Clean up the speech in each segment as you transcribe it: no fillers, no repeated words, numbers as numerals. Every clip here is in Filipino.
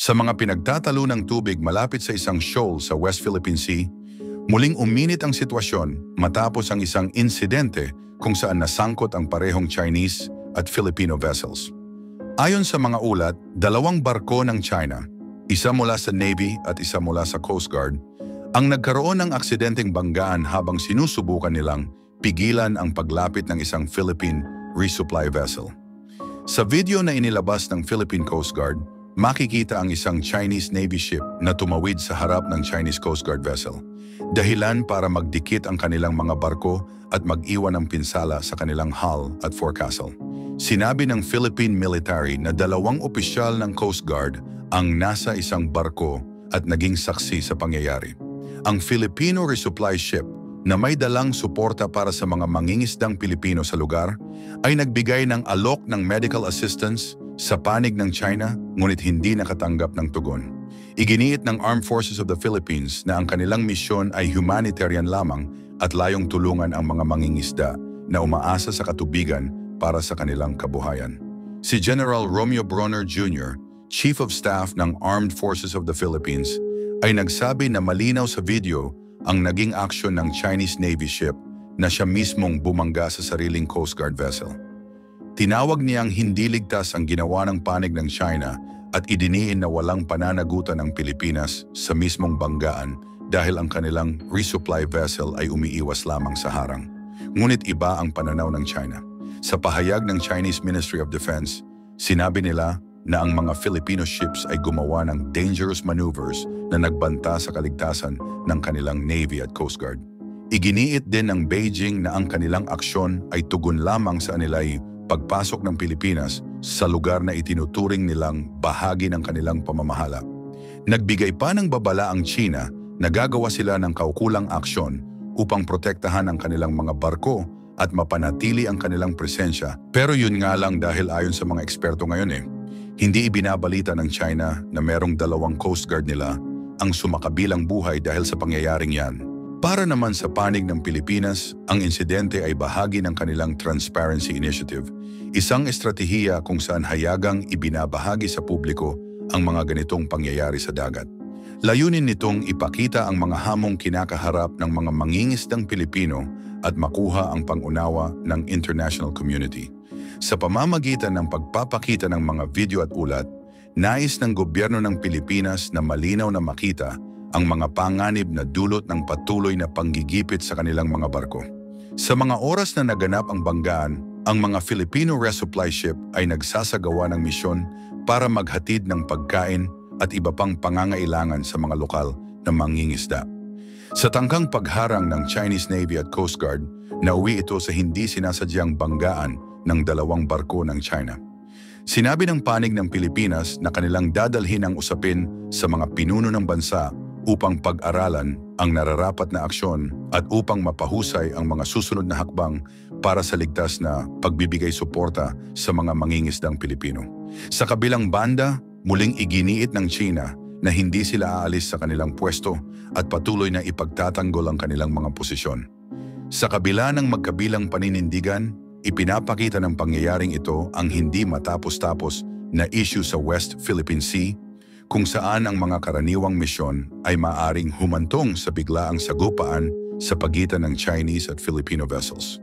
Sa mga pinagtatalo ng tubig malapit sa isang shoal sa West Philippine Sea, muling uminit ang sitwasyon matapos ang isang insidente kung saan nasangkot ang parehong Chinese at Filipino vessels. Ayon sa mga ulat, dalawang barko ng China, isa mula sa Navy at isa mula sa Coast Guard, ang nagkaroon ng aksidenteng banggaan habang sinusubukan nilang pigilan ang paglapit ng isang Philippine resupply vessel. Sa video na inilabas ng Philippine Coast Guard, makikita ang isang Chinese Navy ship na tumawid sa harap ng Chinese Coast Guard vessel. Dahilan para magdikit ang kanilang mga barko at mag-iwan ng pinsala sa kanilang hull at forecastle. Sinabi ng Philippine military na dalawang opisyal ng Coast Guard ang nasa isang barko at naging saksi sa pangyayari. Ang Filipino resupply ship na may dalang suporta para sa mga mangingisdang Pilipino sa lugar ay nagbigay ng alok ng medical assistance sa panig ng China, ngunit hindi nakatanggap ng tugon. Iginiit ng Armed Forces of the Philippines na ang kanilang misyon ay humanitarian lamang at layong tulungan ang mga mangingisda na umaasa sa katubigan para sa kanilang kabuhayan. Si General Romeo Bronner Jr., Chief of Staff ng Armed Forces of the Philippines, ay nagsabi na malinaw sa video ang naging aksyon ng Chinese Navy ship na siya mismong bumangga sa sariling Coast Guard vessel. Tinawag niyang hindi ligtas ang ginawa ng panig ng China at idiniin na walang pananagutan ng Pilipinas sa mismong banggaan dahil ang kanilang resupply vessel ay umiiwas lamang sa harang. Ngunit iba ang pananaw ng China. Sa pahayag ng Chinese Ministry of Defense, sinabi nila na ang mga Filipino ships ay gumawa ng dangerous maneuvers na nagbanta sa kaligtasan ng kanilang Navy at Coast Guard. Iginiit din ng Beijing na ang kanilang aksyon ay tugon lamang sa anilay pagpasok ng Pilipinas sa lugar na itinuturing nilang bahagi ng kanilang pamamahala. Nagbigay pa ng babala ang China na gagawa sila ng kaukulang aksyon upang protektahan ang kanilang mga barko at mapanatili ang kanilang presensya. Pero yun nga lang dahil ayon sa mga eksperto ngayon hindi ibinabalita ng China na merong dalawang Coast Guard nila ang sumakabilang buhay dahil sa pangyayaring yan. Para naman sa panig ng Pilipinas, ang insidente ay bahagi ng kanilang Transparency Initiative, isang estratehiya kung saan hayagang ibinabahagi sa publiko ang mga ganitong pangyayari sa dagat. Layunin nitong ipakita ang mga hamong kinakaharap ng mga mangingisdang Pilipino at makuha ang pangunawa ng international community. Sa pamamagitan ng pagpapakita ng mga video at ulat, nais ng gobyerno ng Pilipinas na malinaw na makita ang mga panganib na dulot ng patuloy na panggigipit sa kanilang mga barko. Sa mga oras na naganap ang banggaan, ang mga Filipino resupply ship ay nagsasagawa ng misyon para maghatid ng pagkain at iba pang pangangailangan sa mga lokal na mangingisda. Sa tangkang pagharang ng Chinese Navy at Coast Guard, nauwi ito sa hindi sinasadyang banggaan ng dalawang barko ng China. Sinabi ng panig ng Pilipinas na kanilang dadalhin ang usapin sa mga pinuno ng bansa upang pag-aralan ang nararapat na aksyon at upang mapahusay ang mga susunod na hakbang para sa ligtas na pagbibigay suporta sa mga mangingisdang Pilipino. Sa kabilang banda, muling iginiit ng China na hindi sila aalis sa kanilang pwesto at patuloy na ipagtatanggol ang kanilang mga posisyon. Sa kabila ng magkabilang paninindigan, ipinapakita ng pangyayaring ito ang hindi matapos-tapos na issue sa West Philippine Sea kung saan ang mga karaniwang misyon ay maaring humantong sa biglaang sagupaan sa pagitan ng Chinese at Filipino vessels.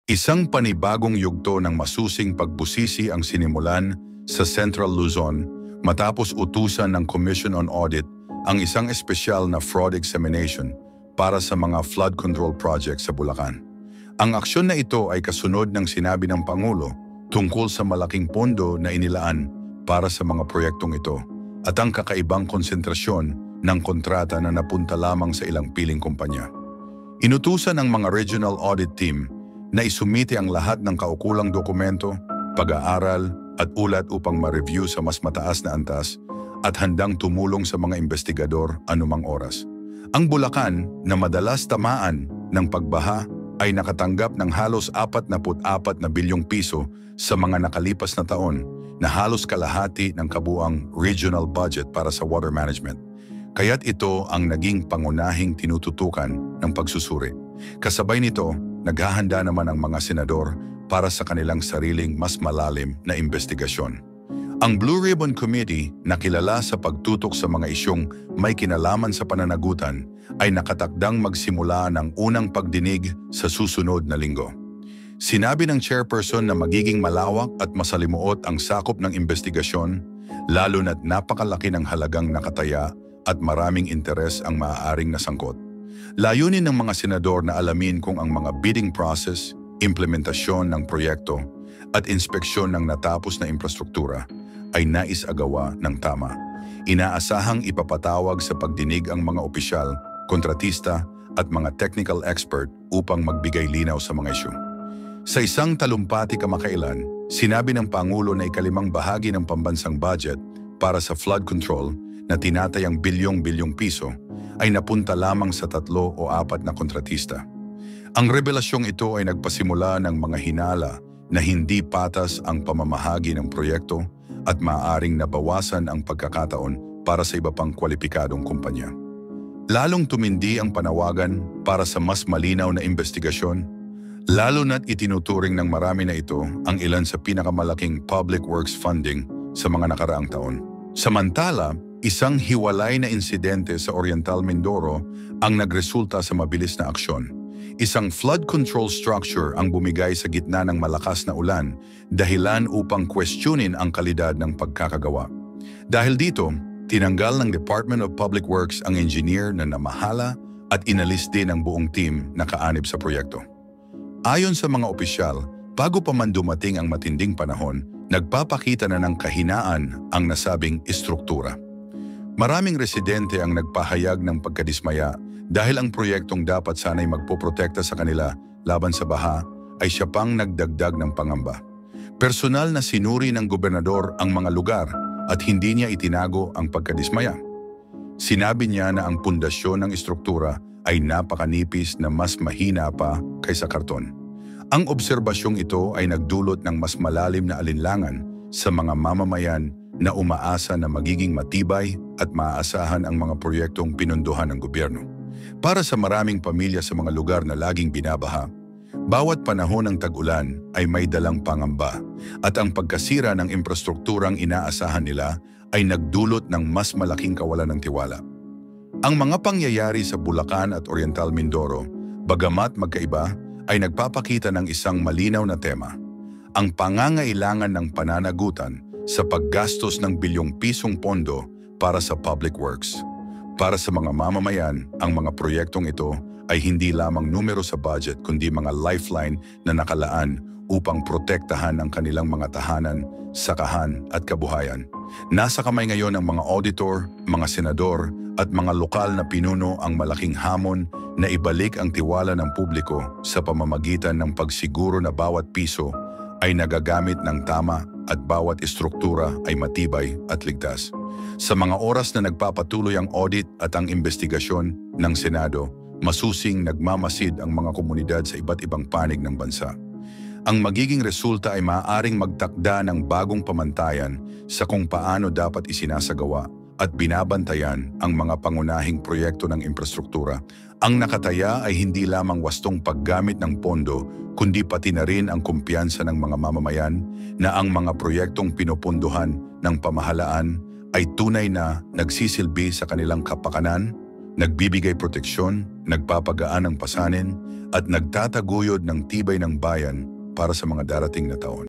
Isang panibagong yugto ng masusing pagbusisi ang sinimulan sa Central Luzon matapos utusan ng Commission on Audit ang isang espesyal na fraud examination para sa mga flood control project sa Bulacan. Ang aksyon na ito ay kasunod ng sinabi ng Pangulo tungkol sa malaking pondo na inilaan para sa mga proyektong ito at ang kakaibang konsentrasyon ng kontrata na napunta lamang sa ilang piling kumpanya. Inutusan ng mga regional audit team na isumite ang lahat ng kaukulang dokumento, pag-aaral at ulat upang ma-review sa mas mataas na antas at handang tumulong sa mga investigador anumang oras. Ang Bulacan na madalas tamaan ng pagbaha ay nakatanggap ng halos 44 na bilyong piso sa mga nakalipas na taon na halos kalahati ng kabuang regional budget para sa water management. Kaya't ito ang naging pangunahing tinututukan ng pagsusuri. Kasabay nito, naghahanda naman ang mga senador para sa kanilang sariling mas malalim na investigasyon. Ang Blue Ribbon Committee, na kilala sa pagtutok sa mga isyong may kinalaman sa pananagutan, ay nakatakdang magsimula ng unang pagdinig sa susunod na linggo. Sinabi ng chairperson na magiging malawak at masalimuot ang sakop ng investigasyon, lalo na't napakalaki ng halagang nakataya at maraming interes ang maaaring nasangkot. Layunin ng mga senador na alamin kung ang mga bidding process, implementasyon ng proyekto at inspeksyon ng natapos na infrastruktura ay nais-agawa ng tama. Inaasahang ipapatawag sa pagdinig ang mga opisyal, kontratista at mga technical expert upang magbigay linaw sa mga isyu. Sa isang talumpati kamakailan, sinabi ng Pangulo na ikalimang bahagi ng pambansang budget para sa flood control na tinatayang bilyong-bilyong piso ay napunta lamang sa 3 o 4 na kontratista. Ang revelasyong ito ay nagpasimula ng mga hinala na hindi patas ang pamamahagi ng proyekto at maaaring nabawasan ang pagkakataon para sa iba pang kwalipikadong kumpanya. Lalong tumindi ang panawagan para sa mas malinaw na investigasyon, lalo na't itinuturing ng marami na ito ang ilan sa pinakamalaking public works funding sa mga nakaraang taon. Samantala, isang hiwalay na insidente sa Oriental Mindoro ang nagresulta sa mabilis na aksyon. Isang flood control structure ang bumigay sa gitna ng malakas na ulan, dahilan upang questionin ang kalidad ng pagkakagawa. Dahil dito, tinanggal ng Department of Public Works ang engineer na namahala at inalis din ang buong team na kaanib sa proyekto. Ayon sa mga opisyal, bago pa man dumating ang matinding panahon, nagpapakita na ng kahinaan ang nasabing istruktura. Maraming residente ang nagpahayag ng pagkadismaya dahil ang proyektong dapat sana'y magpoprotekta sa kanila laban sa baha ay siya pang nagdagdag ng pangamba. Personal na sinuri ng gobernador ang mga lugar at hindi niya itinago ang pagkadismaya. Sinabi niya na ang pundasyon ng istruktura ay napakanipis na mas mahina pa kaysa karton. Ang obserbasyong ito ay nagdulot ng mas malalim na alinlangan sa mga mamamayan na umaasa na magiging matibay at maaasahan ang mga proyektong pinunduhan ng gobyerno. Para sa maraming pamilya sa mga lugar na laging binabaha, bawat panahon ng tag-ulan ay may dalang pangamba at ang pagkasira ng infrastrukturang inaasahan nila ay nagdulot ng mas malaking kawalan ng tiwala. Ang mga pangyayari sa Bulacan at Oriental Mindoro, bagamat magkaiba, ay nagpapakita ng isang malinaw na tema: ang pangangailangan ng pananagutan sa paggastos ng bilyong pisong pondo para sa public works. Para sa mga mamamayan, ang mga proyektong ito ay hindi lamang numero sa budget kundi mga lifeline na nakalaan upang protektahan ang kanilang mga tahanan, sakahan at kabuhayan. Nasa kamay ngayon ng mga auditor, mga senador at mga lokal na pinuno ang malaking hamon na ibalik ang tiwala ng publiko sa pamamagitan ng pagsiguro na bawat piso ay nagagamit ng tama at bawat istruktura ay matibay at ligtas. Sa mga oras na nagpapatuloy ang audit at ang investigasyon ng Senado, masusing nagmamasid ang mga komunidad sa iba't ibang panig ng bansa. Ang magiging resulta ay maaaring magtakda ng bagong pamantayan sa kung paano dapat isinasagawa at binabantayan ang mga pangunahing proyekto ng infrastruktura. Ang nakataya ay hindi lamang wastong paggamit ng pondo, kundi pati na rin ang kumpiyansa ng mga mamamayan na ang mga proyektong pinupunduhan ng pamahalaan ay tunay na nagsisilbi sa kanilang kapakanan, nagbibigay proteksyon, nagpapagaan ng pasanin, at nagtataguyod ng tibay ng bayan para sa mga darating na taon.